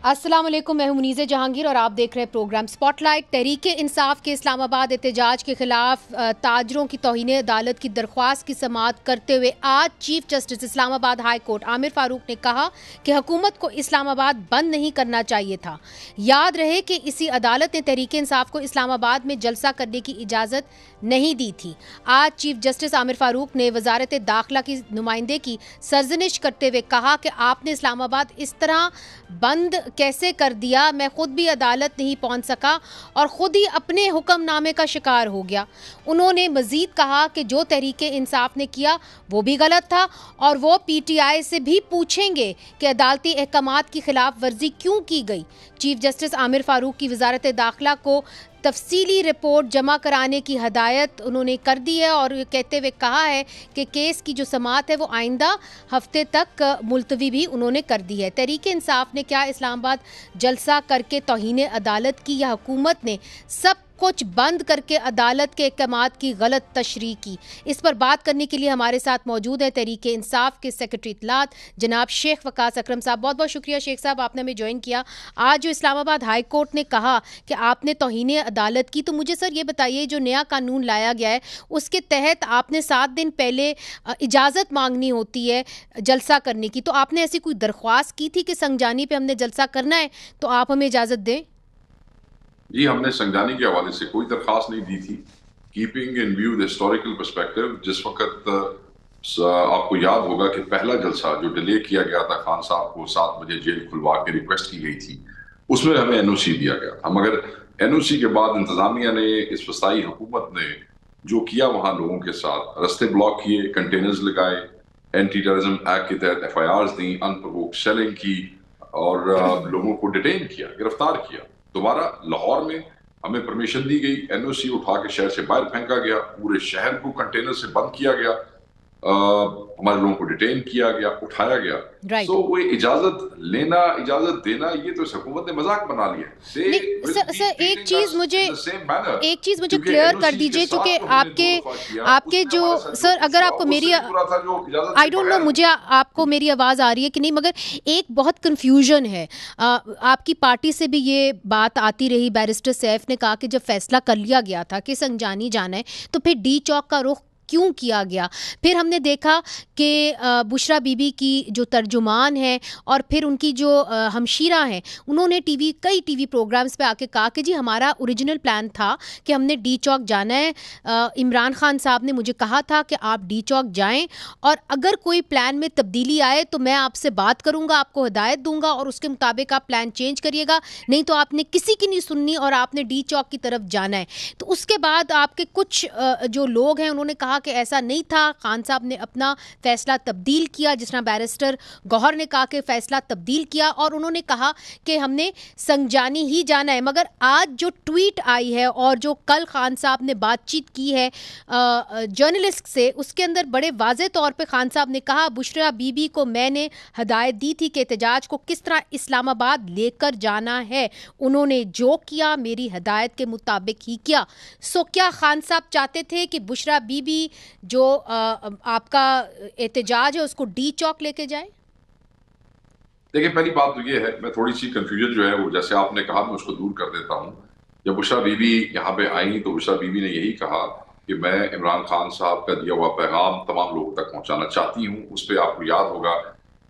अस्सलाम वालेकुम, मैं हूं मुनीज़ा जहांगीर और आप देख रहे हैं प्रोग्राम स्पॉटलाइट। तहरीक इंसाफ के इस्लामाबाद एहतजाज के खिलाफ ताजरों की तौहीन अदालत की दरख्वास्त की समाअत करते हुए आज chief justice Islamabad high court Aamir Farooq ने कहा कि हुकूमत को इस्लामाबाद बंद नहीं करना चाहिए था। याद रहे कि इसी अदालत ने तहरीक इंसाफ को इस्लामाबाद में जलसा करने की इजाज़त नहीं दी थी। आज चीफ जस्टिस आमिर फारूक ने वजारत दाखिला की नुमाइंदे की सरजनिश करते हुए कहा कि आपने इस्लामाबाद इस तरह बंद कैसे कर दिया, मैं खुद भी अदालत नहीं पहुंच सका और ख़ुद ही अपने हुक्मनामे का शिकार हो गया। उन्होंने मज़ीद कहा कि जो तहरीक इंसाफ ने किया वो भी गलत था और वो PTI से भी पूछेंगे कि अदालती अहकामात की खिलाफ वर्जी क्यों की गई। चीफ जस्टिस आमिर फारूक की वजारत दाखिला को तफसीली रिपोर्ट जमा कराने की हदायत उन्होंने कर दी है और कहते हुए कहा है कि केस की जो समाअत है वो आइंदा हफ्ते तक मुलतवी भी उन्होंने कर दी है। तहरीक इंसाफ ने क्या इस्लामाबाद जलसा करके तौहीन अदालत की या हुकूमत ने सब कुछ बंद करके अदालत के अहकामात की गलत तशरीह की? इस पर बात करने के लिए हमारे साथ मौजूद है तहरीक इंसाफ के सेक्रेटरी इत्तलात जनाब शेख वकास अकरम साहब। बहुत बहुत शुक्रिया शेख साहब, आपने हमें ज्वाइन किया। आज जो इस्लामाबाद हाई कोर्ट ने कहा कि आपने तौहीन अदालत की, तो मुझे सर ये बताइए जो नया कानून लाया गया है उसके तहत आपने 7 दिन पहले इजाज़त मांगनी होती है जलसा करने की, तो आपने ऐसी कोई दरख्वास्त की थी कि संगजानी पे हमने जलसा करना है तो आप हमें इजाज़त दें? जी, हमने संज्ञानी के हवाले से कोई दरख्वास्त नहीं दी थी। Keeping in view the historical perspective, जिस वक्त आपको याद होगा कि पहला जलसा जो डिले किया गया था खान साहब को 7 बजे जेल खुलवा के रिक्वेस्ट की गई थी, उसमें हमें NOC दिया गया था। मगर NOC के बाद इंतजामिया ने, इस वसाई हुकूमत ने जो किया वहां लोगों के साथ, रस्ते ब्लॉक किए, कंटेनर्स लगाए, एंटी टेररिज्म एक्ट के तहत FIRs दी, अनप्रोवोक्ड सेलिंग की और लोगों को डिटेन किया, गिरफ्तार किया। दोबारा लाहौर में हमें परमिशन दी गई, NOC उठा के शहर से बाहर फेंका गया, पूरे शहर को कंटेनर से बंद किया गया, हमारे लोगों को डिटेन किया गया, उठाया गया। तो वो इजाजत लेना, इजाजत देना, ये तो इस हुकूमत ने मजाक बना लिया। सर एक चीज मुझे क्लियर कर दीजिए, क्योंकि आपके जो सर, अगर आपको मेरी आई डोंट नो मुझे आपको मेरी आवाज आ रही है कि नहीं, मगर एक बहुत कंफ्यूजन है। आपकी पार्टी से भी ये बात आती रही, बैरिस्टर सैफ ने कहा कि जब फैसला कर लिया गया था कि संजानी जाना है तो फिर D चौक का रुख क्यों किया गया? फिर हमने देखा कि बुशरा बीबी की जो तर्जुमान है और फिर उनकी जो हमशीरा हैं, उन्होंने कई टीवी प्रोग्राम्स पे आके कहा कि जी हमारा ओरिजिनल प्लान था कि हमने D चौक जाना है। इमरान खान साहब ने मुझे कहा था कि आप D चौक जाएं और अगर कोई प्लान में तब्दीली आए तो मैं आपसे बात करूंगा, आपको हिदायत दूंगा और उसके मुताबिक आप प्लान चेंज करिएगा, नहीं तो आपने किसी की नहीं सुननी और आपने D चौक की तरफ जाना है। तो उसके बाद आपके कुछ जो लोग हैं उन्होंने कहा कि ऐसा नहीं था, खान साहब ने अपना फैसला तब्दील किया, जिस तरह बैरिस्टर गौहर ने कहा कि फैसला तब्दील किया और उन्होंने कहा कि हमने संजानी ही जाना है। मगर आज जो ट्वीट आई है और जो कल खान साहब ने बातचीत की है जर्नलिस्ट से, उसके अंदर बड़े वाज़े तौर पे खान साहब ने कहा बुशरा बीबी को मैंने हदायत दी थी कि एहतजाज को किस तरह इस्लामाबाद लेकर जाना है, उन्होंने जो किया मेरी हदायत के मुताबिक ही किया। सो क्या खान साहब चाहते थे कि बुशरा बीबी जो आपका एहतजाज है उसको D चौक लेके जाए? देखिए, पहली बात तो ये है, मैं थोड़ी सी कंफ्यूजन जो है वो जैसे आपने कहा मैं उसको दूर कर देता हूँ। जब बुशरा बीबी यहाँ पे आई तो बुशरा बीबी ने यही कहा कि मैं इमरान खान साहब का दिया हुआ पैगाम तमाम लोगों तक पहुँचाना चाहती हूँ। उस पर आपको याद होगा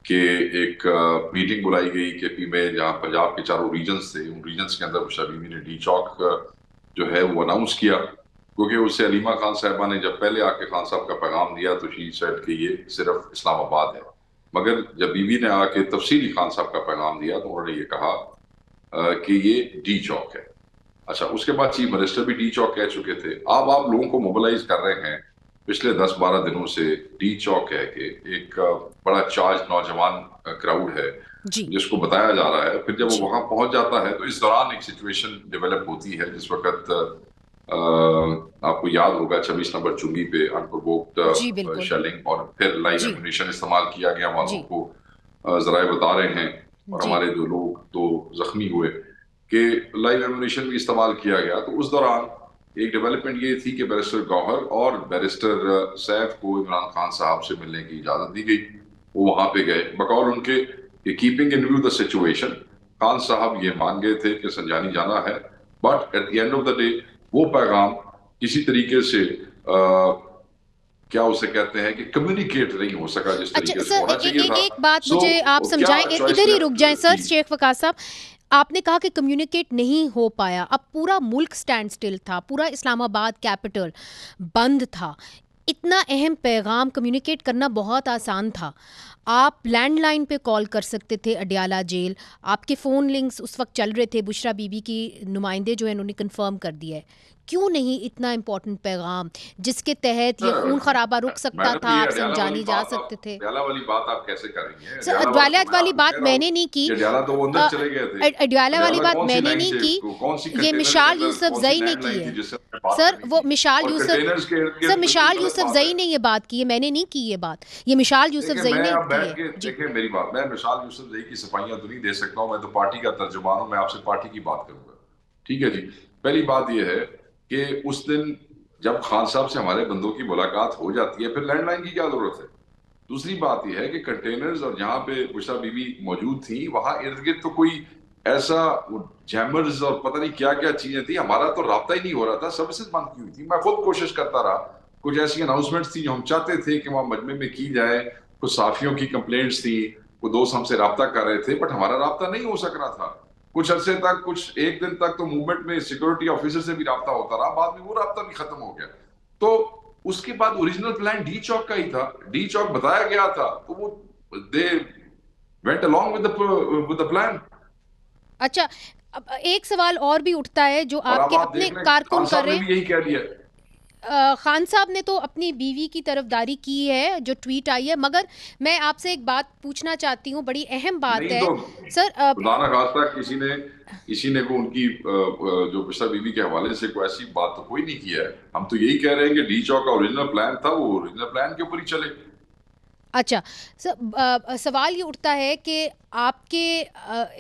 कि एक मीटिंग बुलाई गई KP में, जहाँ पंजाब के 4 रीजन्स थे। उन रीजन्स के अंदर बुशरा बीबी ने D चौक जो है वो अनाउंस किया, क्योंकि उससे अलीमा खान साहबा ने जब पहले आके खान साहब का पैगाम दिया तो शी सेड कि ये सिर्फ इस्लामाबाद है। मगर जब बीबी ने आके तफसीली खान साहब का पैगाम दिया तो उन्होंने ये कहा कि ये D चौक है। अच्छा, उसके बाद चीफ मिनिस्टर भी D चौक कह चुके थे। अब आप लोगों को मोबिलाइज कर रहे हैं पिछले 10-12 दिनों से D चौक कह के, एक बड़ा चार्ज नौजवान क्राउड है जिसको बताया जा रहा है। फिर जब वो वहां पहुंच जाता है तो इस दौरान एक सिचुएशन डेवलप होती है जिस वक्त आपको याद होगा 26 नंबर चुंगी पे अनप्रोवोक्ड शेलिंग और फिर लाइव एम्यूनिशन इस्तेमाल किया गया। वालों को जराए बता रहे हैं और हमारे जो लोग तो जख्मी हुए कि लाइव एम्यूनिशन भी इस्तेमाल किया गया। तो उस दौरान एक डेवलपमेंट ये थी कि बैरिस्टर गौहर और बैरिस्टर सैफ को इमरान खान साहब से मिलने की इजाजत दी गई। वो वहां पे गए बकौल उनके keeping in view the situation. Khan साहब ये मान गए थे कि संजानी जाना है, but at the end of the day वो पैगाम किसी तरीके से क्या उसे कहते हैं कि कम्युनिकेट नहीं हो सका जिस तरीके से होना चाहिए था। एक बात मुझे आप समझाएं, इधर ही रुक जाएं सर। शेख वकास साहब, आपने कहा कि कम्युनिकेट नहीं हो पाया, अब पूरा मुल्क स्टैंड स्टिल था, पूरा इस्लामाबाद कैपिटल बंद था, इतना अहम पैगाम कम्युनिकेट करना बहुत आसान था। आप लैंडलाइन पे कॉल कर सकते थे अडयाला जेल, आपके फ़ोन लिंक्स उस वक्त चल रहे थे, बुशरा बीबी की नुमाइंदे जो है उन्होंने कंफर्म कर दिया है। क्यों नहीं इतना इम्पोर्टेंट पैगाम जिसके तहत ये खून खराबा रुक सकता था, आप संजानी जा सकते थे? अडयाला वाली बात आप कैसे कर रही हैं? सर अडयाला वाली बात मैंने नहीं की, तो वो अंदर चले गए थे। अडयाला वाली बात मैंने नहीं की, ये मिशाल यूसुफजई ने की है सर। वो मिशाल यूसुफजई ने ये बात की है, मैंने नहीं की ये बात, ये मिशाल यूसुफजई ने की है। देखिए मेरी बात, मैं मिशाल यूसुफजई की सफाइयां तो नहीं दे सकता हूँ, मैं तो पार्टी का तर्जुमान हूँ, मैं आपसे पार्टी की बात करूंगा। ठीक है जी। पहली बात यह है कि उस दिन जब खान साहब से हमारे बंदों की मुलाकात हो जाती है, फिर लैंडलाइन की क्या जरूरत है? दूसरी बात यह है कि कंटेनर्स और जहां पे बुशरा बीबी मौजूद थी वहां इर्द गिर्द तो कोई ऐसा जैमर्स और पता नहीं क्या क्या चीजें थी, हमारा तो राब्ता ही नहीं हो रहा था, सर्विसेज बंद की हुई थी। मैं खुद कोशिश करता रहा, कुछ ऐसी अनाउंसमेंट्स थी जो हम चाहते थे कि वहां मजमे में की जाए, कुछ साफियों की कंप्लेंट्स थी, वो दोस्त हमसे राब्ता कर रहे थे, बट हमारा राब्ता नहीं हो सक रहा था। कुछ अरसे तक, कुछ एक दिन तक तो मूवमेंट में सिक्योरिटी ऑफिसर से भी राब्ता होता रहा, बाद में वो राब्ता भी खत्म हो गया। तो उसके बाद ओरिजिनल प्लान डी चौक का ही था, डी चौक बताया गया था, तो वो they went along with the plan. अच्छा, अब एक सवाल और भी उठता है जो आपके अपने कारकुन कर रहे हैं, यही कह दिया। खान साहब ने तो अपनी बीवी की तरफदारी की है, जो ट्वीट आई है, मगर मैं आपसे एक बात पूछना चाहती हूँ, बड़ी अहम बात है तो सर। खुदा न खास्ता किसी ने को उनकी जो बुशरा बीबी के हवाले से कोई ऐसी बात तो कोई नहीं किया है। हम तो यही कह रहे हैं कि डी चौक का ओरिजिनल प्लान था, वो ओरिजिनल प्लान के ऊपर ही चले। अच्छा सर, सवाल ये उठता है कि आपके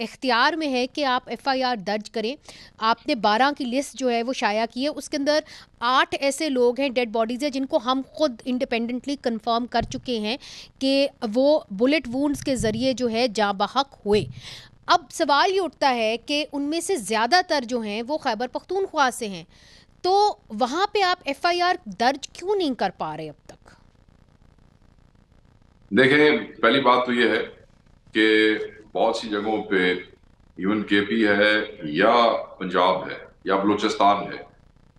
इख्तियार में है कि आप एफआईआर दर्ज करें। आपने 12 की लिस्ट जो है वो शाया की है, उसके अंदर 8 ऐसे लोग हैं, डेड बॉडीज़ हैं, जिनको हम खुद इंडिपेंडेंटली कंफर्म कर चुके हैं कि वो बुलेट वूंड्स के ज़रिए जो है जाँ बहक हुए। अब सवाल ये उठता है कि उनमें से ज़्यादातर जो हैं वो खैबर पख्तूनख्वा से हैं, तो वहाँ पे आप एफआईआर दर्ज क्यों नहीं कर पा रहे अब तक? देखें, पहली बात तो ये है कि बहुत सी जगहों पे इवन केपी है या पंजाब है या बलूचिस्तान है,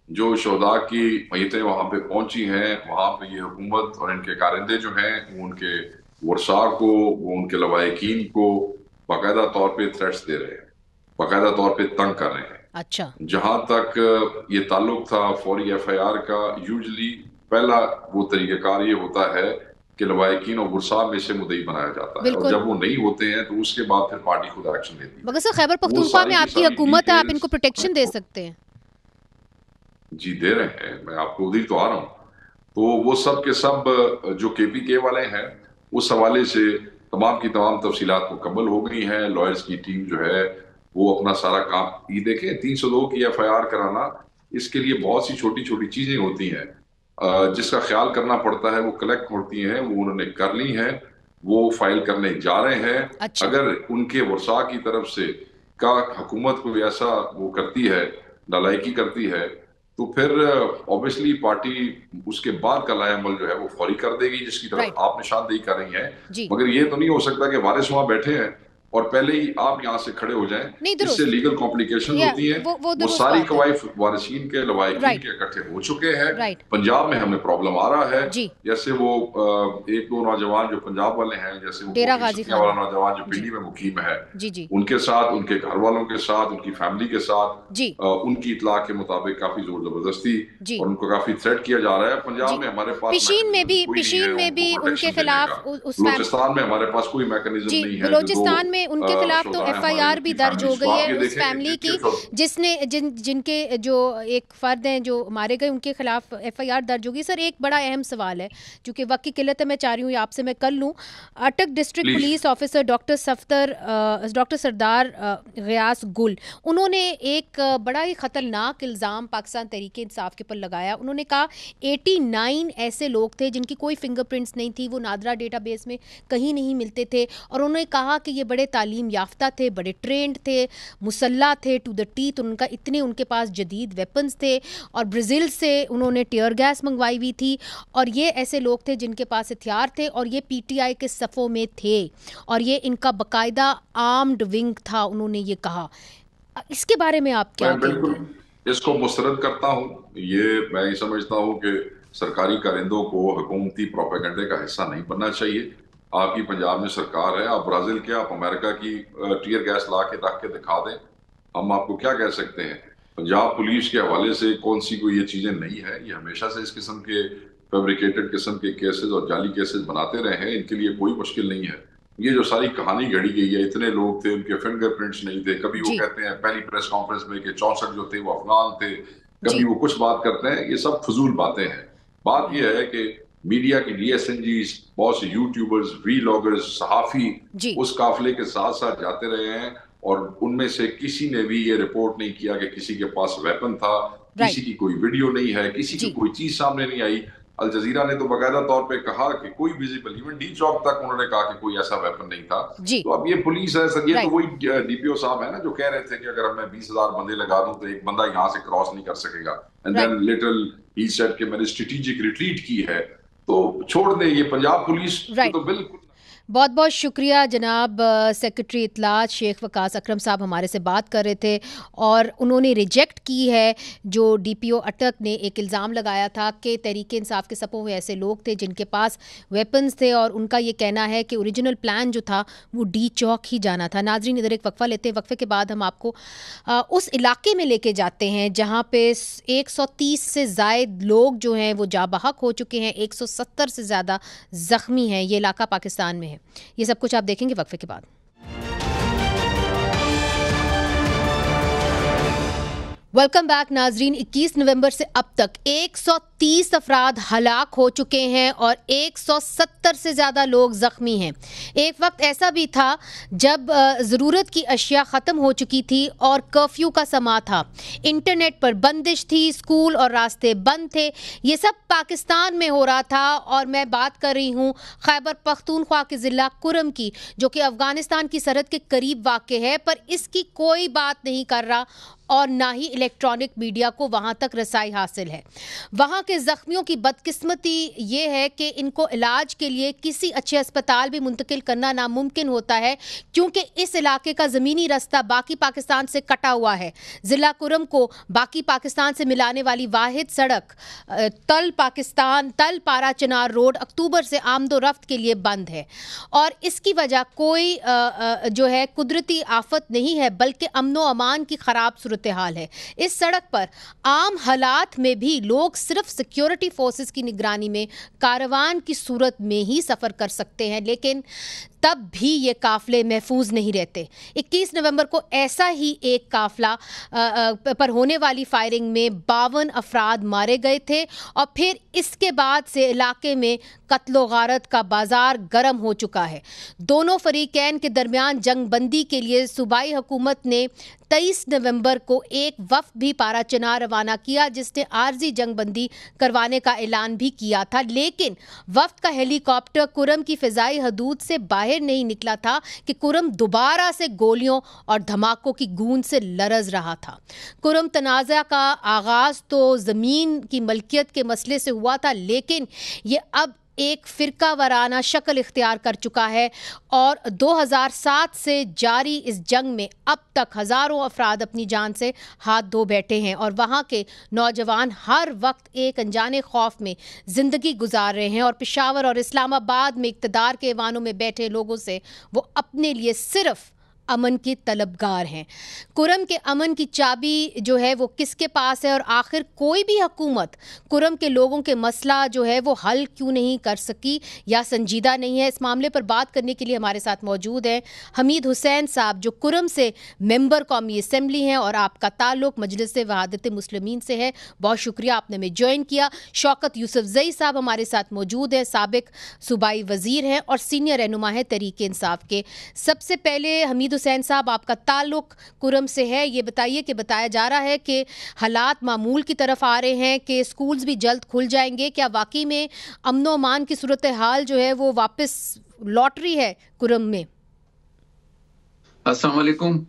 जो शोहदा की मैयतें वहां पे पहुंची हैं, वहां पे ये हुकूमत और इनके कारिंदे जो हैं वो उनके वर्सा को, वो उनके लवाहिकीन को बाकायदा तौर पे थ्रेट्स दे रहे हैं, बाकायदा तौर पे तंग कर रहे हैं। अच्छा, जहां तक ये ताल्लुक था फौरी एफआईआर का, यूजली पहला वो तरीक़ाकार ये होता है कि लवाहिकीन और गुरसा में से मुद्दई बनाया जाता है, और जब वो नहीं होते हैं तो उसके बाद फिर पार्टी खुद एक्शन लेती है। मगर सर खैबर पख्तूनख्वा में आपकी हुकूमत है, आप इनको प्रोटेक्शन दे सकते हैं। जी दे रहे हैं, मैं आपको उधर तो आ रहा हूँ। तो वो सब के सब जो केपीके वाले हैं, उस हवाले से तमाम की तमाम तफसीलात मुकम्मल हो गई हैं। लॉयर्स की टीम जो है वो अपना सारा काम, ये देखें 302 की एफआईआर कराना, इसके लिए बहुत सी छोटी छोटी चीजें होती हैं जिसका ख्याल करना पड़ता है, वो कलेक्ट होती हैं, वो उन्होंने कर ली हैं, वो फाइल करने जा रहे हैं। अच्छा। अगर उनके वर्सा की तरफ से का हुकूमत कोई ऐसा वो करती है, नालायकी करती है, तो फिर ऑब्वियसली पार्टी उसके बाद का लाएअमल जो है वो फौरी कर देगी, जिसकी तरफ आप निशानदेही कर रही हैं। मगर ये तो नहीं हो सकता कि वारिस वहां बैठे हैं और पहले ही आप यहाँ से खड़े हो जाएं, इससे लीगल कॉम्प्लिकेशन होती हैं। वो सारी कवायद वारिसीन के लवाहिकीन के इकट्ठे हो चुके हैं। पंजाब में हमें प्रॉब्लम आ रहा है, जैसे वो एक दो नौजवान जो पंजाब वाले हैं, जैसे डेरा गाजी खान वाला नौजवान जो पिंडी में मुकीम है, उनके साथ, उनके घर वालों के साथ, उनकी फैमिली के साथ उनकी इतला के मुताबिक काफी जोर जबरदस्ती और उनको काफी थ्रेट किया जा रहा है। पंजाब में हमारे पास पिशीन में भी उनके खिलाफ, बलूचिस्तान में हमारे पास कोई मैकेनिज्म नहीं है। बलूचिस्तान में उनके खिलाफ तो एफआईआर भी दर्ज हो गई है उस फैमिली की, जिसने जिनके जो एक फर्द हैं जो मारे गए, उनके खिलाफ एफआईआर दर्ज होगी। सर एक बड़ा अहम सवाल है, चूंकि वक्त की किल्लत है, मैं चाह रही हूँ आपसे मैं कर लूँ। अटक डिस्ट्रिक्ट पुलिस ऑफिसर डॉक्टर सरदार गयास गुल, उन्होंने एक बड़ा ही ख़तरनाक इल्ज़ाम पाकिस्तान तहरीक इंसाफ के ऊपर लगाया। उन्होंने कहा 89 ऐसे लोग थे जिनकी कोई फिंगरप्रिंट्स नहीं थी, वो नादरा डेटाबेस में कहीं नहीं मिलते थे, और उन्होंने कहा कि ये बड़े तालीम याफ्ता थे, बड़े ट्रेंड थे, मुसल्ला थे टू द टीथ, उनका इतने उनके पास जदीद वेपन्स थे और ब्राज़ील से उन्होंने टीयर गैस मंगवाई हुई थी और ये ऐसे लोग थे जिनके पास हथियार थे और ये पीटीआई के सफ़ों में थे और ये इनका बाकायदा आर्म्ड विंग था, उन्होंने ये कहा। इसके बारे में आप क्या कहते हैं? इसको मुस्तरद करता हूँ। ये मैं ये समझता हूँ कि सरकारी कारिंदों को हुकूमती प्रोपेगेंडे का हिस्सा नहीं बनना चाहिए। आपकी पंजाब में सरकार है, आप ब्राजील के, आप अमेरिका की टीयर गैस ला के रख के दिखा दें, हम आपको क्या कह सकते हैं। पंजाब पुलिस के हवाले से कौन सी कोई ये चीजें नहीं है, ये हमेशा से इस किस्म के फैब्रिकेटेड किस्म के केसेस और जाली केसेस बनाते रहे हैं, इनके लिए कोई मुश्किल नहीं है। ये जो सारी कहानी घड़ी गई है, इतने लोग थे, उनके फिंगरप्रिंट्स नहीं थे, कभी वो कहते हैं पहली प्रेस कॉन्फ्रेंस में कि 64 जो थे वो अफगान थे, कभी वो कुछ बात करते हैं, ये सब फजूल बातें हैं। बात यह है कि मीडिया की DSNGs, बहुत से यूट्यूबर्स, वीलॉगर्स, सहाफी उस काफिले के साथ साथ जाते रहे हैं और उनमें से किसी ने भी ये रिपोर्ट नहीं किया कि किसी के पास वेपन था, किसी की कोई वीडियो नहीं है, किसी की कोई चीज सामने नहीं आई। अल जजीरा ने तो बाकायदा तौर पे कहा कि कोई विजिबल, इवन डी चौक तक उन्होंने कहा कि कोई ऐसा वेपन नहीं था। तो अब ये पुलिस है सर, ये तो वही DPO साहब है ना जो कह रहे थे कि अगर मैं 20,000 बंदे लगा दूं तो एक बंदा यहाँ से क्रॉस नहीं कर सकेगा। And then little he said कि मैंने स्ट्रेटेजिक रिट्रीट की है, तो छोड़ दे ये पंजाब पुलिस तो बिल्कुल। बहुत बहुत शुक्रिया जनाब सेक्रेटरी इत्तलात शेख वकास अकरम साहब हमारे से बात कर रहे थे और उन्होंने रिजेक्ट की है जो DPO अटक ने एक इल्ज़ाम लगाया था कि तहरीक इंसाफ के सपों में ऐसे लोग थे जिनके पास वेपन्स थे और उनका ये कहना है कि ओरिजिनल प्लान जो था वो डी चौक ही जाना था। नाजरीन, इधर एक वक्फा लेते हैं, वक्फे के बाद हम आपको उस इलाके में लेके जाते हैं जहाँ पे 130 से ज़ायद लोग जो हैं वो जाबहक हो चुके हैं, 170 से ज़्यादा ज़ख्मी हैं। ये इलाका पाकिस्तान में है। ये सब कुछ आप देखेंगे वक्फे के बाद। वेलकम बैक नाजरीन। 21 नवंबर से अब तक 130 अफराद हलाक हो चुके हैं और 170 से ज़्यादा लोग ज़ख्मी हैं। एक वक्त ऐसा भी था जब ज़रूरत की अशिया ख़त्म हो चुकी थी और कर्फ्यू का समा था, इंटरनेट पर बंदिश थी, स्कूल और रास्ते बंद थे। ये सब पाकिस्तान में हो रहा था और मैं बात कर रही हूँ खैबर पख्तूनख्वा के ज़िला कुरम की, जो कि अफ़गानिस्तान की सरहद के करीब वाक़ है, पर इसकी कोई बात नहीं कर रहा और ना ही इलेक्ट्रॉनिक मीडिया को वहाँ तक रसाई हासिल है। वहाँ के ज़ख्मियों की बदकिस्मती ये है कि इनको इलाज के लिए किसी अच्छे अस्पताल भी मुंतकिल करना नामुमकिन होता है क्योंकि इस इलाके का ज़मीनी रास्ता बाकी पाकिस्तान से कटा हुआ है। ज़िला कुरम को बाकी पाकिस्तान से मिलाने वाली वाहिद सड़क तल पारा चनार रोड अक्टूबर से आमदोरफ्त के लिए बंद है और इसकी वजह कोई जो है कुदरती आफत नहीं है बल्कि अमनो अमान की ख़राब सूरत हाल है। इस सड़क पर आम हालात में भी लोग सिर्फ सिक्योरिटी फोर्सेस की निगरानी में कारवान की सूरत में ही सफ़र कर सकते हैं, लेकिन तब भी ये काफ़िले महफूज नहीं रहते। 21 नवंबर को ऐसा ही एक काफ़िला पर होने वाली फायरिंग में 52 अफराद मारे गए थे और फिर इसके बाद से इलाके में कत्लो गारत का बाजार गर्म हो चुका है। दोनों फरीकैन के दरमियान जंग बंदी के लिए सूबाई हुकूमत ने 23 नवंबर को एक वफ़द भी पारा चनार रवाना किया जिसने आर्जी जंग बंदी करवाने का ऐलान भी किया था, लेकिन वफ़द का हेलीकॉप्टर कुरम की फ़िज़ाई हदूद से बाहर नहीं निकला था कि कुरम दोबारा से गोलियों और धमाकों की गूंज से लरज रहा था। कुरम तनाज़ा का आगाज़ तो ज़मीन की मलकियत के मसले से हुआ था, लेकिन ये अब एक फ़िरका वाराना शक्ल इख्तियार कर चुका है और 2007 से जारी इस जंग में अब तक हज़ारों अफराद अपनी जान से हाथ धो बैठे हैं और वहाँ के नौजवान हर वक्त एक अनजाने खौफ में ज़िंदगी गुजार रहे हैं और पेशावर और इस्लामाबाद में इक़्तिदार के ऐवानों में बैठे लोगों से वो अपने लिए सिर्फ़ अमन की तलबगार हैं। कुरम के अमन की चाबी जो है वो किसके पास है और आखिर कोई भी हुकूमत कुरम के लोगों के मसला जो है वो हल क्यों नहीं कर सकी या संजीदा नहीं है? इस मामले पर बात करने के लिए हमारे साथ मौजूद हैं हमीद हुसैन साहब जो कुरम से मेंबर कौमी असम्बली हैं और आपका ताल्लुक मजलिस वहादत मुस्लिमीन से है। बहुत शुक्रिया आपने हमें ज्वाइन किया। शौकत यूसुफजई साहब हमारे साथ मौजूद हैं, साबिक सूबाई वज़ीर हैं और सीनियर रहनुमा है तहरीक इंसाफ के। सबसे पहले हमीद हुसैन साहब, आपका ताल्लुक कुरम से है, ये बताइए कि बताया जा रहा है कि हालात मामूल की तरफ आ रहे हैं कि स्कूल्स भी जल्द खुल जाएंगे, क्या वाकई में अमनो अमान की सूरत हाल जो है वो वापस लौट रही है कुरम में? अस्सलाम वालेकुम,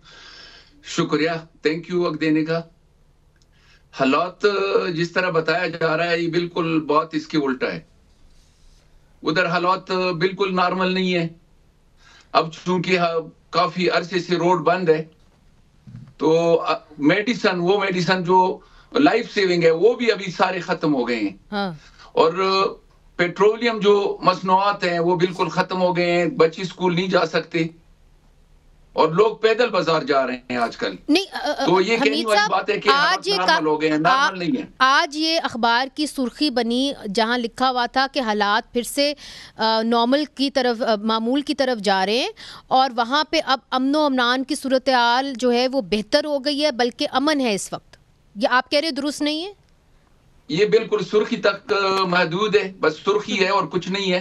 शुक्रिया, थैंक यू वक्त देने का। हालात जिस तरह बताया जा रहा है ये बिल्कुल बहुत इसके उल्टा है। उधर हालात बिल्कुल नॉर्मल नहीं है। अब चूंकि काफी अरसे से रोड बंद है तो मेडिसन जो लाइफ सेविंग है वो भी अभी सारे खत्म हो गए हैं। हाँ। और पेट्रोलियम जो मसनूआत हैं वो बिल्कुल खत्म हो गए हैं। बच्चे स्कूल नहीं जा सकते और लोग पैदल बाजार जा रहे हैं आजकल। नहीं तो ये कहने हमीद वाली साहब, बात है कि आज ये नॉर्मल हो गए हैं, नॉर्मल नहीं है। आज ये अखबार की सुर्खी बनी जहां लिखा हुआ था कि हालात फिर से नॉर्मल की तरफ, मामूल की तरफ जा रहे हैं और वहां पे अब अमन व अमनान की सूरत हाल जो है वो बेहतर हो गई है, बल्कि अमन है इस वक्त। ये आप कह रहे हैं दुरुस्त नहीं है? ये बिल्कुल सुर्खी तक महदूद है, बस सुर्खी है और कुछ नहीं है।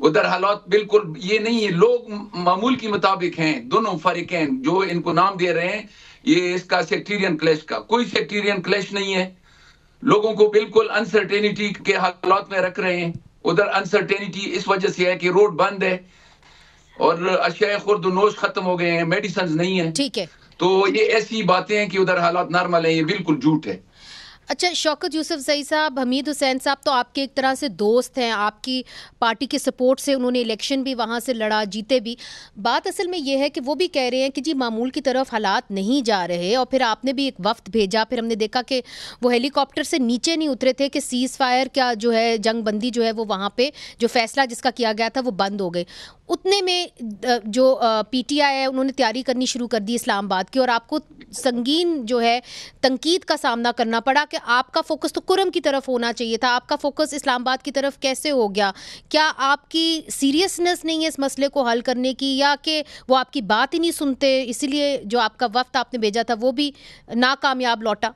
उधर हालात बिल्कुल ये नहीं है। लोग मामूल के मुताबिक हैं, दोनों फरीकैन जो इनको नाम दे रहे हैं ये इसका सेक्टेरियन क्लैश का कोई सेक्टेरियन क्लैश नहीं है। लोगों को बिल्कुल अनसर्टेनिटी के हालात में रख रहे हैं। उधर अनसर्टेनिटी इस वजह से है कि रोड बंद है और अशिया खुर्द-ओ-नोश खत्म हो गए हैं, मेडिसिन नहीं है। ठीक है, तो ये ऐसी बातें हैं कि उधर हालात नॉर्मल है, ये बिल्कुल झूठ है। अच्छा शौकत यूसुफजई साहब, हमीद हुसैन साहब तो आपके एक तरह से दोस्त हैं, आपकी पार्टी के सपोर्ट से उन्होंने इलेक्शन भी वहाँ से लड़ा, जीते भी। बात असल में ये है कि वो भी कह रहे हैं कि जी मामूल की तरफ हालात नहीं जा रहे, और फिर आपने भी एक वफ्त भेजा, फिर हमने देखा कि वो हेलीकॉप्टर से नीचे नहीं उतरे थे कि सीज़ फायर क्या जो है, जंग बंदी जो है वो वहाँ पर जो फैसला जिसका किया गया था वो बंद हो गए। उतने में जो PTI है उन्होंने तैयारी करनी शुरू कर दी इस्लामाबाद की, और आपको संगीन जो है तंकीद का सामना करना पड़ा कि आपका फोकस तो कुरम की तरफ होना चाहिए था, आपका फोकस इस्लामाबाद की तरफ कैसे हो गया? क्या आपकी सीरियसनेस नहीं है इस मसले को हल करने की, या कि वो आपकी बात ही नहीं सुनते इसीलिए जो आपका वक्त आपने भेजा था वो भी नाकामयाब लौटा?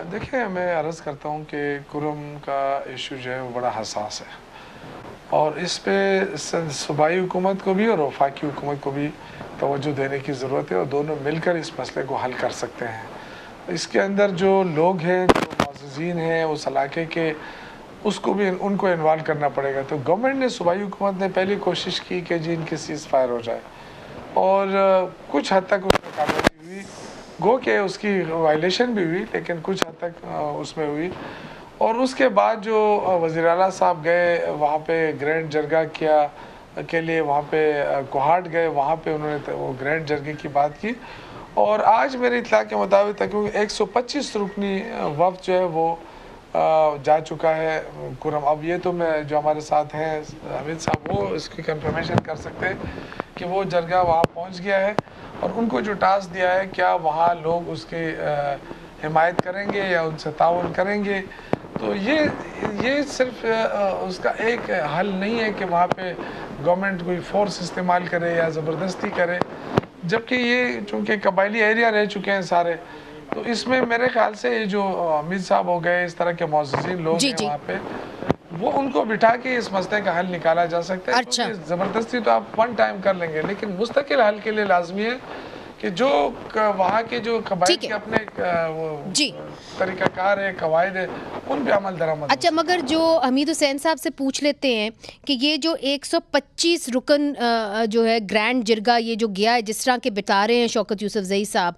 देखिए, मैं अर्ज़ करता हूँ कि कुरम का इशू जो है वो बड़ा हसास है और इस पे सूबाई हुकूमत को भी और वफाकी हुकूमत को भी तवज्जो देने की ज़रूरत है और दोनों मिलकर इस मसले को हल कर सकते हैं। इसके अंदर जो लोग हैं, जो मुअज़्ज़िज़ीन हैं उस इलाके के, उसको भी उनको इन्वॉल्व करना पड़ेगा। तो गवर्नमेंट ने, सूबाई हुकूमत ने पहले कोशिश की कि जी इनकी सीज़ फायर हो जाए और कुछ हद तक उसमें कामयाबी हुई, गो के उसकी वायलेशन भी हुई लेकिन कुछ हद तक उसमें हुई। और उसके बाद जो वज़ीर आला साहब गए वहाँ पे ग्रैंड जरगा किया के लिए, वहाँ पे कोहाट गए, वहाँ पे उन्होंने वो ग्रैंड जरगे की बात की। और आज मेरे इत्तला के मुताबिक तकरीबन 125 रुकनी वफ़द जो है वो जा चुका है कुरम। अब ये तो मैं जो हमारे साथ हैं हमीद साहब वो इसकी कंफर्मेशन कर सकते हैं कि वो जरगा वहाँ पहुँच गया है और उनको जो टास्क दिया है क्या वहाँ लोग उसकी हिमायत करेंगे या उनसे ताउन करेंगे। तो ये सिर्फ उसका एक हल नहीं है कि वहाँ पे गवर्नमेंट कोई फोर्स इस्तेमाल करे या ज़बरदस्ती करे, जबकि ये चूँकि कबायली एरिया रह चुके हैं सारे। तो इसमें मेरे ख्याल से ये जो अमीर साहब हो गए, इस तरह के मुअज़्ज़िज़ीन लोग हैं वहाँ पे, वो उनको बिठा के इस मसले का हल निकाला जा सकता है। अच्छा। ज़बरदस्ती तो आप वन टाइम कर लेंगे, लेकिन मुस्तकिल हल के लिए लाजमी है कि जो वहाँ के जो कबाइल के अपने तरीक़ाकार है, कवायद है, उन पे अमल दरामद। अच्छा, मगर जो हमीद हुसैन साहब से पूछ लेते हैं कि ये जो 125 रुकन जो है ग्रैंड जिरगा ये जो गया है, जिस तरह के बता रहे हैं शौकत यूसुफजई साहब,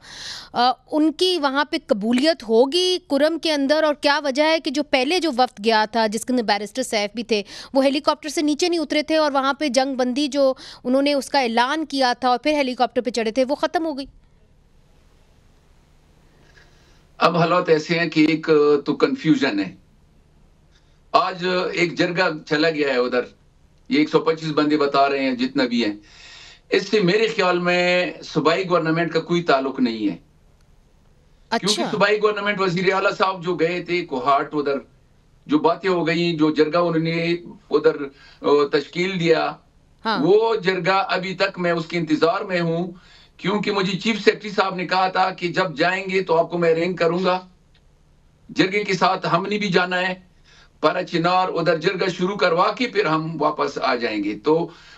उनकी वहाँ पे कबूलियत होगी कुरम के अंदर? और क्या वजह है कि जो पहले जो वफ्द गया था जिसके अंदर बैरिस्टर सैफ भी थे, वो हेलीकॉप्टर से नीचे नहीं उतरे थे और वहाँ पे जंग बंदी जो उन्होंने उसका ऐलान किया था और फिर हेलीकॉप्टर पे चढ़े थे, वो ख़त्म हो गई? अब हालात ऐसे हैं कि एक तो कंफ्यूजन है। आज एक जरगा चला गया है उधर, ये 125 बंदे बता रहे हैं जितना भी है, इससे मेरे ख्याल में सूबाई गवर्नमेंट का कोई ताल्लुक नहीं है। अच्छा। क्योंकि सूबाई गवर्नमेंट वजीर आला साहब जो गए थे कोहाट, उधर जो बातें हो गई, जो जरगा उन्होंने उधर तश्कील दिया, हाँ। वो जरगा अभी तक मैं उसके इंतजार में हूं, क्योंकि मुझे चीफ सेक्रेटरी साहब ने कहा था कि जब जाएंगे तो आपको मैं अरेंज करूंगा। जरगे के साथ हमने भी जाना है पर चिनार, उधर जरगा शुरू करवा के फिर हम वापस आ जाएंगे। तो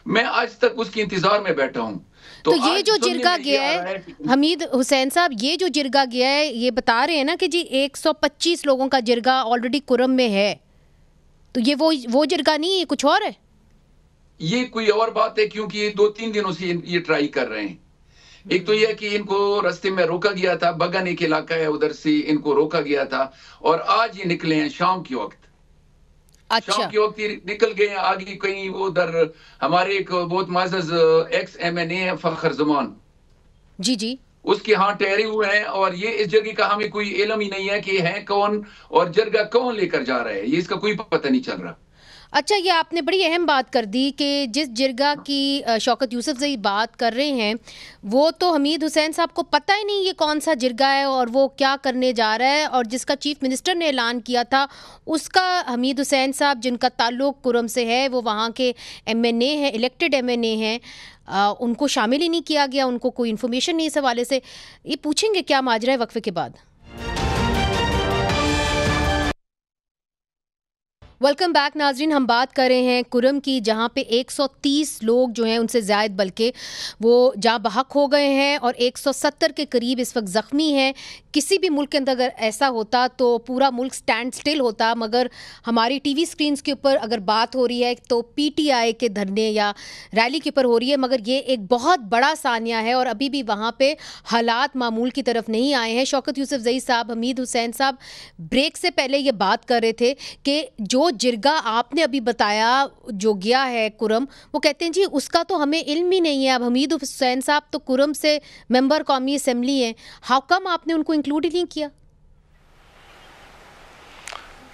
मैं आज तक उसके इंतजार में बैठा हूं। तो ये जो जिरगा गया है हमीद हुसैन साहब, ये जो जिरगा गया है, ये बता रहे हैं ना कि जी 125 लोगों का जिरगा ऑलरेडी कुरम में है, तो ये वो जिरगा नहीं है, कुछ और है? ये कोई और बात है, क्योंकि ये 2-3 दिनों से ये ट्राई कर रहे हैं, एक तो यह कि इनको रास्ते में रोका गया था, बगन एक इलाका है उधर से इनको रोका गया था, और आज ये निकले हैं शाम के वक्त। अच्छा। शाम के वक्त ये निकल गए हैं आगे कहीं उधर। हमारे एक बहुत माज़ज़ एक्स MNA है फखर जमान, जी, उसके यहाँ ठहरे हुए हैं, और ये इस जगह का हमें कोई इल्म ही नहीं है कि है कौन और जरगा कौन लेकर जा रहा है, ये इसका कोई पता नहीं चल रहा। अच्छा, ये आपने बड़ी अहम बात कर दी कि जिस जिरगा की शौकत यूसुफजई बात कर रहे हैं वो तो हमीद हुसैन साहब को पता ही नहीं ये कौन सा जिरगा है और वो क्या करने जा रहा है, और जिसका चीफ मिनिस्टर ने ऐलान किया था उसका हमीद हुसैन साहब जिनका ताल्लुक़ कुरम से है, वो वहाँ के MNA हैं, इलेक्टेड MNA हैं, उनको शामिल ही नहीं किया गया, उनको कोई इन्फॉर्मेशन नहीं इस हवाले से। ये पूछेंगे क्या माजरा है वक्फे के बाद। वेलकम बैक नाजरीन, हम बात कर रहे हैं कुरम की, जहां पे 130 लोग जो हैं उनसे ज़ायद बल्कि वो जाँ बहक हो गए हैं और 170 के करीब इस वक्त ज़ख्मी हैं। किसी भी मुल्क के अंदर अगर ऐसा होता तो पूरा मुल्क स्टैंड स्टिल होता, मगर हमारी TV स्क्रीन्स के ऊपर अगर बात हो रही है तो PTI के धरने या रैली के ऊपर हो रही है, मगर ये एक बहुत बड़ा सानिया है और अभी भी वहाँ पर हालात मामूल की तरफ नहीं आए हैं। शौकत यूसुफजई साहब, हमीद हुसैन साहब ब्रेक से पहले ये बात कर रहे थे कि जो जिरगा आपने अभी बताया जो गया है कुरम, वो कहते हैं जी उसका तो हमें इल्म ही नहीं है। अब हमीद हुसैन साहब तो कुरम से मेंबर कौमी असेंबली हैं, हाउ कम आपने उनको इंक्लूड ही नहीं किया?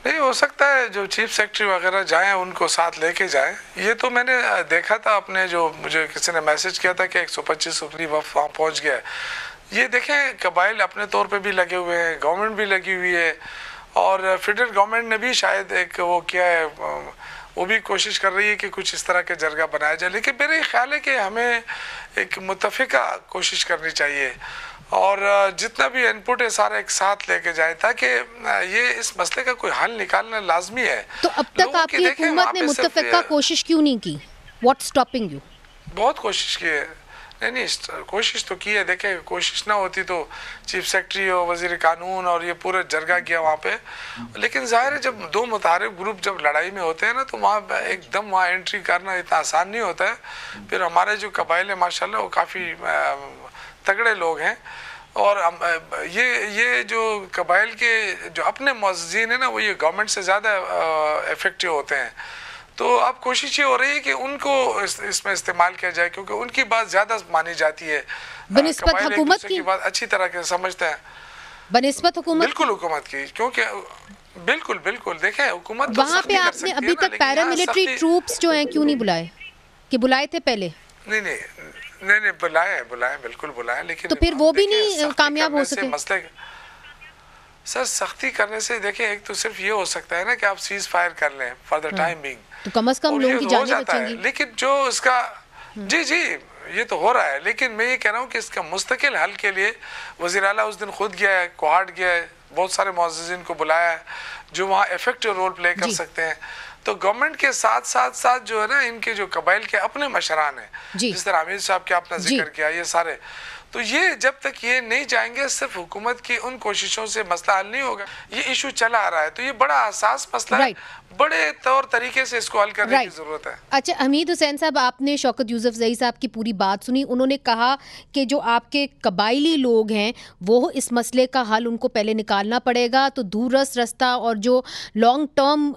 नहीं हो सकता है जो चीफ सेक्रेटरी वगैरह जाएं उनको साथ लेके जाएं। ये तो मैंने देखा था, अपने जो मुझे किसी ने मैसेज किया था कि 125 के करीब वहाँ पहुँच गया है। ये देखें कबाइल अपने तौर पे भी लगे हुए हैं, गवर्नमेंट भी लगी हुई है, और फेडरल गवर्नमेंट ने भी शायद एक वो किया है, वो भी कोशिश कर रही है कि कुछ इस तरह के जरगा बनाया जाए। लेकिन मेरा ख्याल है कि हमें एक मुत्तफ़िका कोशिश करनी चाहिए और जितना भी इनपुट है सारा एक साथ लेके जाए ताकि ये इस मसले का कोई हल निकालना लाजमी है। तो अब तक आपकी हुकूमत ने मुत्तफ़िका कोशिश क्यों नहीं की? What's stopping you? बहुत कोशिश की है, नहीं कोशिश तो की है। देखें कोशिश ना होती तो चीफ सेक्रेटरी और वजीर कानून और ये पूरा जरगा गया वहाँ पे, लेकिन जाहिर है जब दो मुतारिफ ग्रुप जब लड़ाई में होते हैं ना तो वहाँ एकदम वहाँ एंट्री करना इतना आसान नहीं होता है। फिर हमारे जो कबाइल है माशाल्लाह वो काफ़ी तगड़े लोग हैं, और ये जो कबाइल के जो अपने मुअज़्ज़िन है ना वो ये गवर्नमेंट से ज़्यादा इफेक्टिव होते हैं। तो अब कोशिश ये हो रही है कि उनको इसमें इस्तेमाल किया जाए क्योंकि उनकी बात ज्यादा मानी जाती है। बनिस्बत हुकूमत की बात अच्छी तरह के समझते हैं, बनिस्बत हुकूमत, बिल्कुल हुकूमत की, क्योंकि बिल्कुल देखें हुकूमत वहाँ पे आपने अभी तक पैरामिलिट्री ट्रूप्स जो हैं क्यों नहीं बुलाए? कि बुलाए थे पहले? नहीं बुलाए बिल्कुल बुलाए, लेकिन तो फिर वो भी नहीं कामयाब हो सके। मसले सर सख्ती करने से देखें एक तो सिर्फ ये हो सकता है ना कि आप सीज फायर कर लें फॉर द टाइम बीइंग, तो कम से कम लोगों की जानें बचेंगी। लेकिन जो इसका जी ये तो हो रहा है, लेकिन मैं ये कह रहा हूँ कि इसका मुस्तकिल हल के लिए वज़ीर आला उस दिन खुद गया है, कोहाट गया है, बहुत सारे मुअज़्ज़िज़ीन को बुलाया है जो वहाँ इफेक्टिव रोल प्ले कर सकते हैं। तो गवर्नमेंट के साथ जो है ना इनके जो कबाइल के अपने मशरान हैं, जिस तरह आमिर साहब के आपने जिक्र किया, ये सारे, तो ये जब तक ये नहीं जाएंगे सिर्फ हुकूमत की उन कोशिशों से मसला हल नहीं होगा। ये इशू चला आ रहा है तो ये बड़ा हसास मसला है, बड़े तौर तरीके से इसको हल करने की जरूरत है। अच्छा हमीद हुसैन साहब, आपने शौकत यूसुफजई साहब की पूरी बात सुनी। उन्होंने कहा कि जो आपके कबाइली लोग हैं वो इस मसले का हल उनको पहले निकालना पड़ेगा, तो दूरस्थ रास्ता और जो लॉन्ग टर्म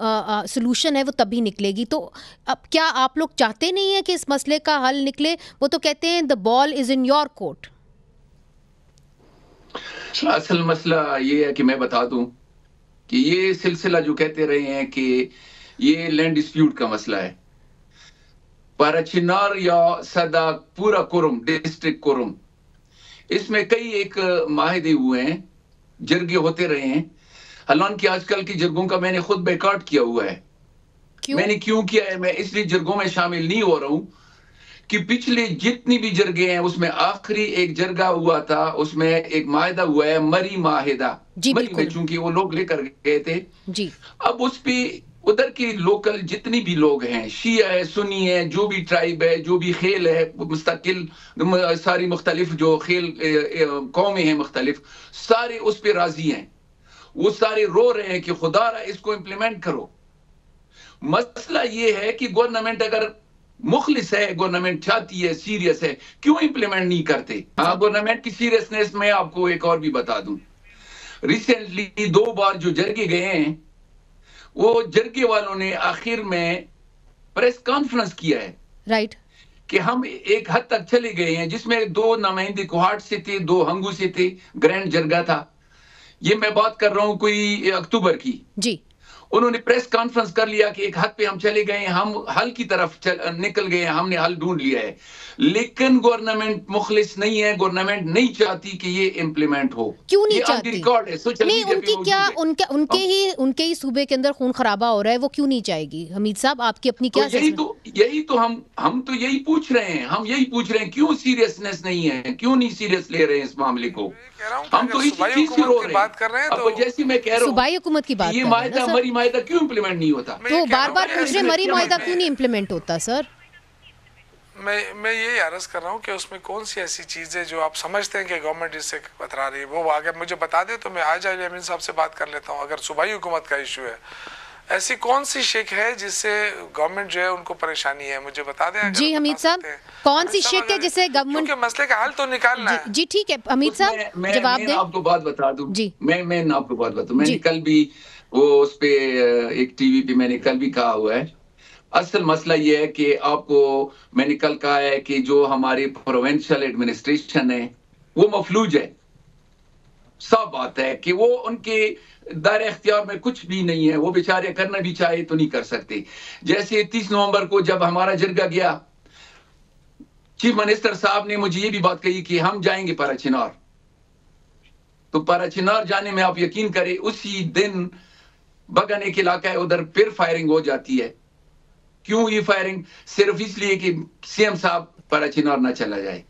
सोल्यूशन है वो तभी निकलेगी। तो अब क्या आप लोग चाहते नहीं है कि इस मसले का हल निकले? वो तो कहते हैं the ball is in your court. असल मसला ये है कि मैं बता दूं कि ये सिलसिला जो कहते रहे हैं कि ये लैंड डिस्प्यूट का मसला है, पाराचिनार या सदा पूरा कुरम डिस्ट्रिक्ट कुरम, इसमें कई एक माहिदे हुए हैं, जरगे होते रहे हैं। हालांकि आजकल की जरगों का मैंने खुद बैकआउट किया हुआ है। मैंने क्यों किया है? मैं इसलिए जरगों में शामिल नहीं हो रहा हूं कि पिछले जितनी भी जरगे हैं उसमें आखिरी एक जरगा हुआ था, उसमें एक माहिदा हुआ है मरी माहिदा, मरी में चूंकि वो लोग लेकर गए थे जी। अब उस पे उधर के लोकल जितनी भी लोग हैं, शिया है, सुन्नी है, जो भी ट्राइब है, जो भी खेल है मुस्तकिल, सारी मुख्तलिफ जो खेल कौमें हैं मुख्तलिफ, सारे उस पे राजी हैं। वो सारे रो रहे हैं कि खुदा इसको इम्प्लीमेंट करो। मसला ये है कि गवर्नमेंट अगर मुखलिस है, गवर्नमेंट चाहती है, सीरियस है, क्यों इंप्लीमेंट नहीं करते? हाँ, गवर्नमेंट की सीरियसनेस में आपको एक और भी बता दूं, रिसेंटली 2 बार जो जरगे गए हैं, वो जरगे वालों ने आखिर में प्रेस कॉन्फ्रेंस किया है, राइट, कि हम एक हद तक चले गए हैं, जिसमें 2 नुमाइंदे कोहाट से थे, 2 हंगू से थे, ग्रैंड जरगा था। ये मैं बात कर रहा हूं कोई अक्टूबर की जी। उन्होंने प्रेस कॉन्फ्रेंस कर लिया कि एक हद पे हम चले गए, हम हल की तरफ निकल गए, हमने हल ढूंढ लिया है। लेकिन गवर्नमेंट मुखलिस नहीं है, गवर्नमेंट नहीं चाहती कि ये इंप्लीमेंट हो। क्यों नहीं ये चाहती? रिकॉर्ड है, सोशल नहीं, मीडिया पे उनकी मौजूद क्या, है। उनके ही सूबे के अंदर खून खराबा हो रहा है, वो क्यों नहीं चाहेगी? हमीद साहब, आपकी अपनी क्या तो यही तो हम तो यही पूछ रहे हैं, हम यही पूछ रहे हैं, क्यों सीरियसनेस नहीं है, क्यों नहीं सीरियस ले रहे हैं इस मामले को? हम तो इसी चीज से रो रहे हैं। बात कर रहे हैं, अब जैसे मैं कह रहा हूँ, सूबाई हुकूमत की बात ये कर रहे हैं ना मायदा, सर। मरी मायदा क्यों इंप्लीमेंट नहीं होता? तो बार बार पूछ रहे मरी मायदा क्यों नहीं इम्प्लीमेंट होता सर? मैं ये अर्ज कर रहा हूँ कि उसमें कौन सी ऐसी चीज़ है जो आप समझते हैं कि गवर्नमेंट इससे बतरा रही है, वो अगर मुझे बता दे तो मैं आज अली अमीन साहब से बात कर लेता हूँ। अगर सूबाई हुकूमत का इशू है, ऐसी कौन सी शिक है जिससे गवर्नमेंट जो है उनको परेशानी है, मुझे बता दें। जी हमीद साहब, कौन सी शिक है जिससे गवर्नमेंट के मसले का हल तो निकालना है? जी ठीक है हमीद साहब, जवाब दें। आपको बात बता दूं जी, मैं आपको बात बताऊं, मैंने कल भी वो उस पे एक टीवी पे मैंने कल भी कहा हुआ है, असल मसला ये है कि आपको मैंने कल कहा है कि जो हमारी प्रोविंशियल एडमिनिस्ट्रेशन है वो मफलूज है। सब बात है कि वो उनके दायरे इख्तियार में कुछ भी नहीं है, वो बेचारे करना भी चाहे तो नहीं कर सकते। जैसे 30 नवंबर को जब हमारा जरगा गया, चीफ मिनिस्टर साहब ने मुझे ये भी बात कही कि हम जाएंगे पाराचिनार। तो पाराचिनार जाने में आप यकीन करें, उसी दिन बगन एक इलाका है उधर फिर फायरिंग हो जाती है। क्यों ये फायरिंग? सिर्फ इसलिए कि सीएम साहब पाराचिनार ना चला जाए।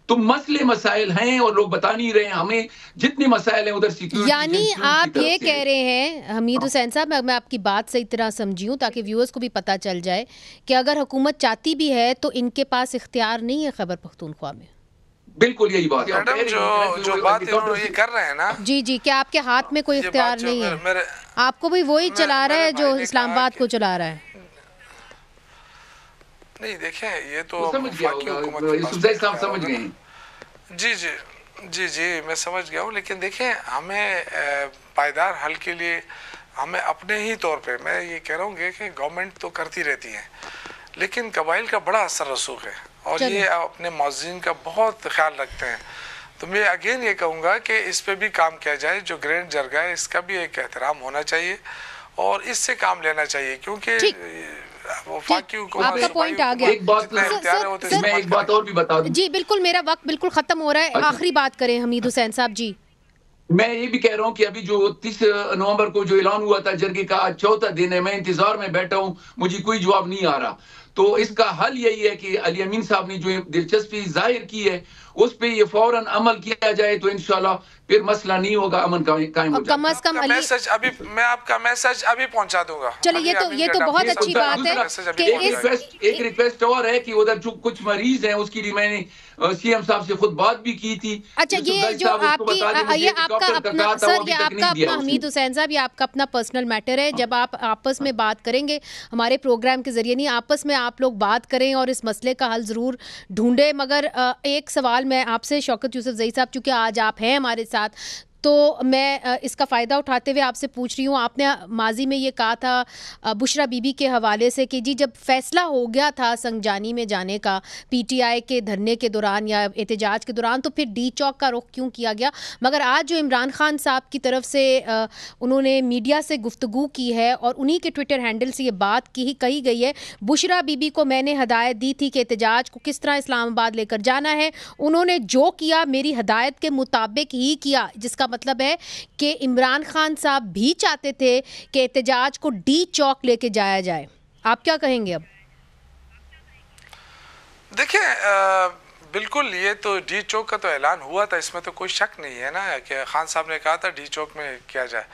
तो मसले मसाइल हैं और लोग बता नहीं रहे हैं हमें, जितने मसाइल हैं उधर सिक्योरिटी। यानी आप ये कह रहे हैं हमीद हुसैन साहब, मैं आपकी बात सही तरह समझी हूँ ताकि व्यूअर्स को भी पता चल जाए कि अगर हुकूमत चाहती भी है तो इनके पास इख्तियार नहीं है खैबर पख्तूनख्वा में। बिल्कुल यही बात है मैडम, जो बात इन्होंने ये कर रहे हैं ना, जी, क्या आपके हाथ में कोई इख्तियार नहीं है? आपको भी वही चला रहा है जो इस्लामाबाद को चला रहा है। नहीं देखें, ये तो समझ गया होगा, समझ गए हैं। जी मैं समझ गया हूँ, लेकिन देखें हमें पायदार हल के लिए हमें अपने ही तौर पे, मैं ये कह रहा हूँ कि गवर्नमेंट तो करती रहती है, लेकिन कबाइल का बड़ा असर रसूख है और ये अपने मौज़ीन का बहुत ख्याल रखते हैं। तो मैं अगेन ये कहूँगा कि इस पे भी काम किया जाए, जो ग्रैंड जरगा है इसका भी एक एहतराम होना चाहिए और इससे काम लेना चाहिए, क्योंकि वो आपका पॉइंट आ गया। मैं एक बात और भी बता दूं। जी बिल्कुल, मेरा वक्त बिल्कुल खत्म हो रहा है। आखिरी बात करें हमीद हुसैन साहब जी। मैं ये भी कह रहा हूँ कि अभी जो 30 नवंबर को जो ऐलान हुआ था जरगे का, आज चौथा दिन है, मैं इंतजार में बैठा हूँ, मुझे कोई जवाब नहीं आ रहा। तो इसका हल यही है कि अली अमीन साहब ने जो दिलचस्पी जाहिर की है उस पे ये फौरन अमल किया जाए तो इंशाल्लाह फिर मसला नहीं होगा, अमन कायम हो जाएगा। कम से कम मैसेज अभी मैं आपका मैसेज अभी पहुंचा दूंगा। चलिए, ये तो बहुत अच्छी बात है कि एक रिक्वेस्ट और है कि उधर जो कुछ मरीज हैं उसके लिए मैंने सीएम साहब से खुद बात भी की थी। अच्छा, ये जो आपकी ये आपका अपना सर, ये आपका अपना हमीद हुसैन साहब, ये आपका अपना पर्सनल मैटर है। जब आप आपस में बात करेंगे, हमारे प्रोग्राम के जरिए नहीं, आपस में आप लोग बात करें और इस मसले का हल ज़रूर ढूंढें। मगर एक सवाल मैं आपसे, शौकत यूसुफ ज़ई साहब, चूँकि आज आप हैं हमारे साथ, तो मैं इसका फ़ायदा उठाते हुए आपसे पूछ रही हूँ। आपने माजी में ये कहा था बुशरा बीबी के हवाले से कि जी जब फैसला हो गया था संगजानी में जाने का पीटीआई के धरने के दौरान या एहतजाज के दौरान, तो फिर डी चौक का रुख क्यों किया गया? मगर आज जो इमरान खान साहब की तरफ से उन्होंने मीडिया से गुफ्तगू की है और उन्हीं के ट्विटर हैंडल से ये बात कही गई है, बुशरा बीबी को मैंने हदायत दी थी कि एहतजाज को किस तरह इस्लामाबाद लेकर जाना है, उन्होंने जो किया मेरी हदायत के मुताबिक ही किया। जिसका मतलब है कि इमरान खान साहब भी चाहते थे कि एहतजाज को डी चौक लेके जाया जाए। आप क्या कहेंगे? अब देखिए, बिल्कुल ये तो डी चौक का तो ऐलान हुआ था, इसमें तो कोई शक नहीं है ना कि खान साहब ने कहा था डी चौक में किया जाए।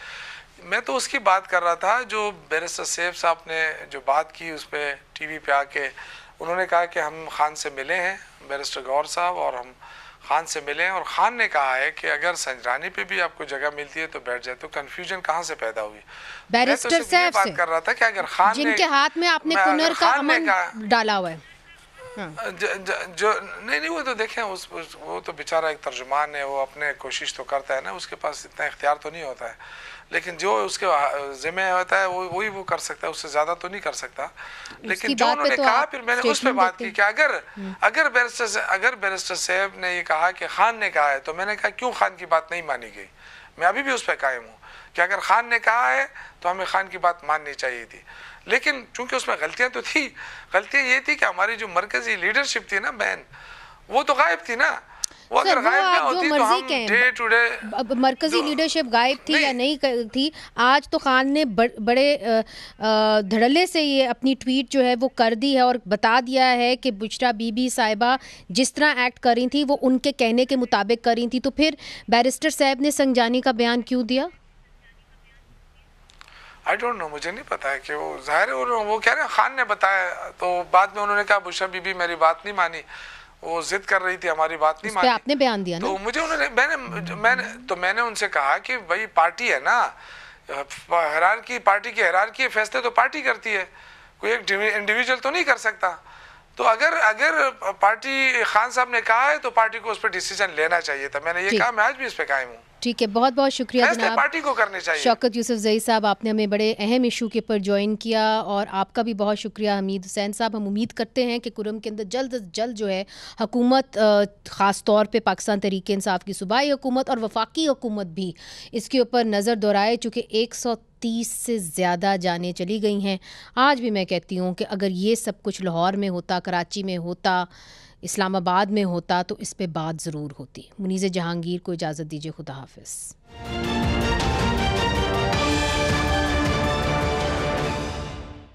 मैं तो उसकी बात कर रहा था जो बैरिस्टर सैफ साहब ने जो बात की उस पर टीवी पे आके उन्होंने कहा कि हम खान से मिले हैं, बैरिस्टर गौर साहब, और हम खान से मिले और खान ने कहा है कि अगर संजरानी पे भी आपको जगह मिलती है तो बैठ जाए। तो कंफ्यूजन कहाँ से पैदा हुई? बैरिस्टर साहब बात कर रहा था कि अगर खान जिनके हाथ में आपने कुनर का अमन डाला हुआ है, जो नहीं वो तो देखें वो तो बेचारा एक तर्जुमान है, वो अपने कोशिश तो करता है ना, उसके पास इतना इख्तियार तो नहीं होता है, लेकिन जो उसके जिम्मे होता है वही वो कर सकता है, उससे ज्यादा तो नहीं कर सकता। लेकिन जो उन्होंने कहा, फिर मैंने उस पर बात की कि अगर बैरिस्टर साहब ने ये कहा कि खान ने कहा है, तो मैंने कहा क्यों खान की बात नहीं मानी गई? मैं अभी भी उस पर कायम हूँ कि अगर खान ने कहा है तो हमें खान की बात माननी चाहिए थी। लेकिन चूंकि उसमें गलतियां तो थी, गलतियां ये थी कि हमारी जो मरकजी लीडरशिप थी ना बैन, वो तो गायब थी ना। वो अगर गायब ना होती तो हम डे टू डे मरकजी लीडरशिप गायब थी या नहीं थी, आज तो खान ने बड़े धड़ल्ले से ये अपनी ट्वीट जो है वो कर दी है और बता दिया है कि बुशरा बीबी साहिबा जिस तरह एक्ट कर रही थी वो उनके कहने के मुताबिक कर रही थी। तो फिर बैरिस्टर साहब ने संजानी का बयान क्यों दिया? आई डोंट नो, मुझे नहीं पता है कि वो जाहिर है वो कह रहे हैं खान ने बताया, तो बाद में उन्होंने कहा बुशरा बीबी मेरी बात नहीं मानी, वो जिद कर रही थी हमारी बात नहीं मानी। आपने बयान दिया ना? तो मुझे उन्होंने मैंने उनसे कहा कि भाई पार्टी है ना, हिरार्की पार्टी की हिरार्की फैसले तो पार्टी करती है, कोई एक इंडिविजुअल तो नहीं कर सकता। तो अगर पार्टी खान साहब ने कहा है तो पार्टी को उस पर डिसीजन लेना चाहिए था। मैंने ये कहा, मैं आज भी इस पे कायम हूँ। ठीक है, बहुत बहुत शुक्रिया जनाब, पार्टी को करने चाहिए। शौकत यूसुफजई साहब, आपने हमें बड़े अहम इशू के ऊपर ज्वाइन किया, और आपका भी बहुत शुक्रिया हमीद हुसैन साहब। हम उम्मीद करते हैं कि कुरम के अंदर जल्द अज जल्द जो है हुकूमत, ख़ास तौर पे पाकिस्तान तहरीक इंसाफ की सूबाई हुकूमत और वफाकी हुकूमत भी इसके ऊपर नज़र दोहराए, चूँकि 130 से ज़्यादा जानें चली गई हैं। आज भी मैं कहती हूँ कि अगर ये सब कुछ लाहौर में होता, कराची में होता, इस्लामाबाद में होता, तो इस पे बात ज़रूर होती। मुनीज़ जहांगीर को इजाज़त दीजिए, खुदा हाफिज़।